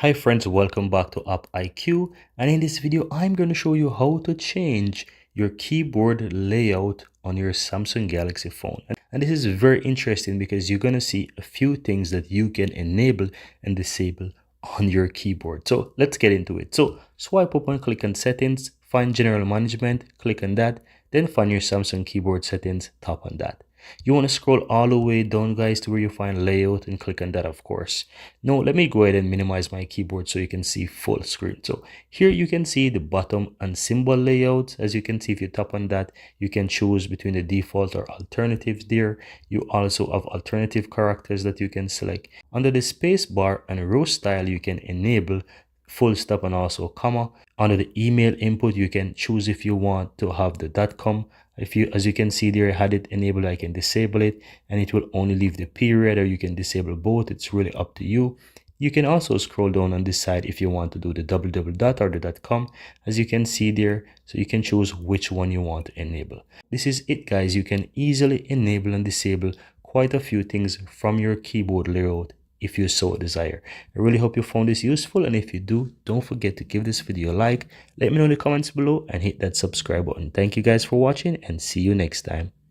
Hi friends, welcome back to AppIQ, and in this video I'm going to show you how to change your keyboard layout on your Samsung Galaxy phone. And this is very interesting because you're going to see a few things that you can enable and disable on your keyboard. So let's get into it. So swipe up and click on settings, find general management, click on that, then find your Samsung keyboard settings, tap on that. You want to scroll all the way down, guys, to where you find layout and click on that, of course. Now, let me go ahead and minimize my keyboard so you can see full screen. So here you can see the button and symbol layout. As you can see, if you tap on that, you can choose between the default or alternatives there. You also have alternative characters that you can select. Under the space bar and row style, you can enable full stop and also comma. Under the email input, you can choose if you want to have the .com. As you can see there, I had it enabled. I can disable it and it will only leave the period, or you can disable both. It's really up to you. You can also scroll down and decide if you want to do the .dot or the .com, as you can see there. So you can choose which one you want to enable. This is it, guys. You can easily enable and disable quite a few things from your keyboard layout if you so desire. I really hope you found this useful, and if you do, don't forget to give this video a like, let me know in the comments below, and hit that subscribe button. Thank you guys for watching, and see you next time.